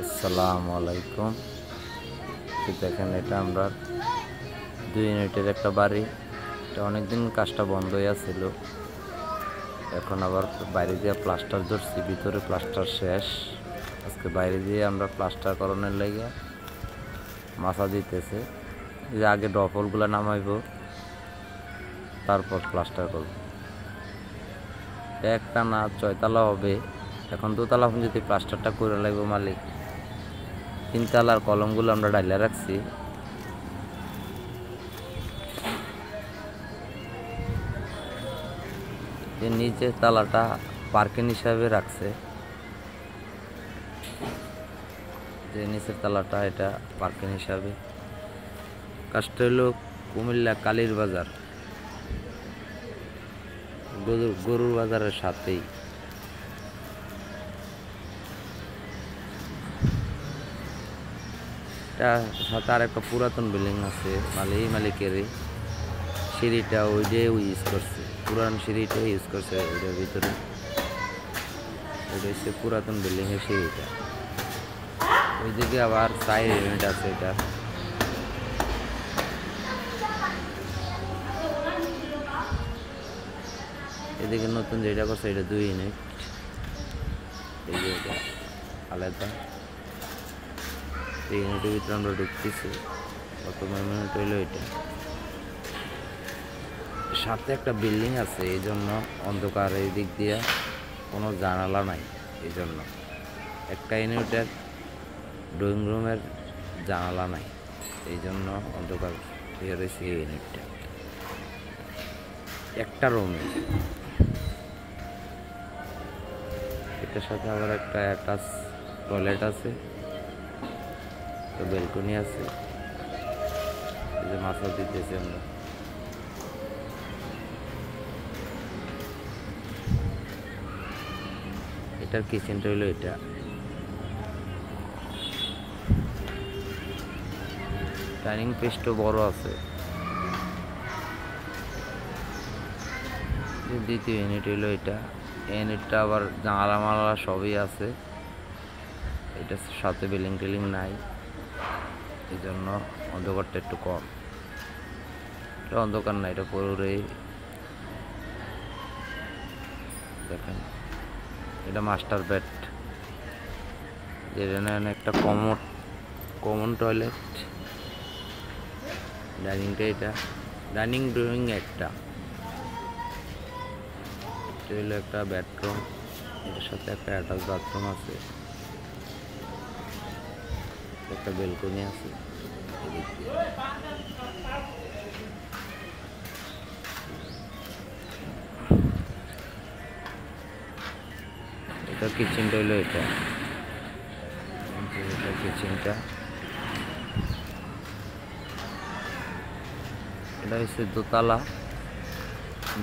আসসালামু আলাইকুম। দেখেন এটা আমরা 2 ইউনিটের একটা বাড়ি। এটা অনেকদিন কাজটা বন্ধ হয়ে ছিল, এখন আবার বাইরে দিয়ে প্লাস্টার ধরছি, ভিতরে প্লাস্টার শেষ। আজকে বাইরে দিয়ে আমরা প্লাস্টার করানোর লাগে মাছা দিতেছে, যে আগে ডফলগুলো নামাইব, তারপর প্লাস্টার করব। একটা না 6 তলা হবে, এখন 2 তলা যদি প্লাস্টারটা করে লাগবে মালিক। 3 তলার কলমগুলো আমরা ডাইলা রাখছি। নিচের তালাটা পার্কিং হিসাবে রাখছে, যে নিচের তালাটা এটা পার্কিং হিসাবে। কাজটা হলো কুমিল্লা কালীর বাজার, গরুর বাজারের সাথেই। এটা সাথে আর একটা পুরাতন বিল্ডিং আছে, মালিকেরই। সিঁড়িটা ওই যে ইউজ করছে, পুরান সিঁড়িটা ইউজ করছে ওইটার ভিতরে। ওইটা হচ্ছে পুরাতন বিল্ডিংয়ের সিঁড়িটা। ওইদিকে আবার সাইড ইউনিট আছে এটা। এদিকে নতুন যেটা করছে এটা 2 ইউনিট। এই যে এটা আলাদা। এই ইউনিটের ভিতরে আমরা ঢুকতেছি। কত মিনিট হইলো এটা। সাথে একটা বিল্ডিং আছে, এই জন্য অন্ধকার। এই দিক দিয়ে কোনো জানালা নাই, এই জন্য একটা ইউনিটের ড্রয়িং রুমের জানালা নাই, এই জন্য অন্ধকার হয়ে রয়েছে এই ইউনিটটা। একটা রুমে এটার সাথে আবার একটা অ্যাটাচ টয়লেট আছে, ব্যালকনি আছে। এই যে মাছা দিতেছি আমরা। এটার কিচেনটা হইলো এটা। ডাইনিং স্পেসটা বড় আছে। দ্বিতীয় ইউনিট হইলো এটা। ইউনিটটা আবার জানালা মালা সবই আছে। এটার সাথে বিল্ডিং টিলিং নাই, এই জন্য অন্ধকারটা একটু কম। এটা অন্ধকার না, এটা পুরোই দেখেন। এটা মাস্টার বেড, যেটা একটা কমন টয়লেট। ডাইনিংটা এটা ডাইনিং ড্রয়িং একটা। এটা হলো একটা বেডরুম, এটার সাথে একটা অ্যাটাচ বাথরুম আছে, একটা ব্যালকনি আছে। এটা কিচেনটা হলো এটা। কিচেনটা এটা হচ্ছে দোতলা।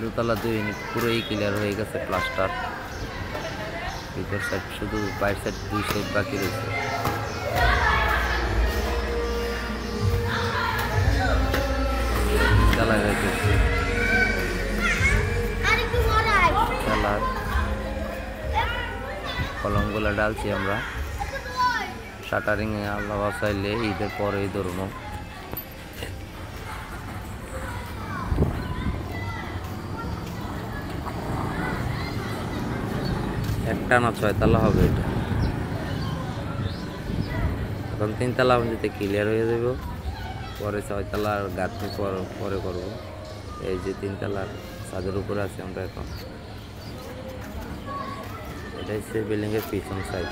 2 ইউনিট পুরোই ক্লিয়ার হয়ে গেছে, প্লাস্টার। ভিতর সাইড শুধু, বাইরের সাইড 2 সাইড বাকি রয়েছে। কলমগুলো ডালছি আমরা। শাটারিং আল্লাহ চাইলে ঈদের পরেই ধরবো। একটা না 6 তলা হবে এটা। এখন 3 তলা যদি ক্লিয়ার হয়ে যাব, পরে 6 তলার গাঁথনি পরে করব। এই যে 3 তলার ছাদের উপরে আছে আমরা এখন। এটা হচ্ছে বিল্ডিংয়ের পিছন সাইড।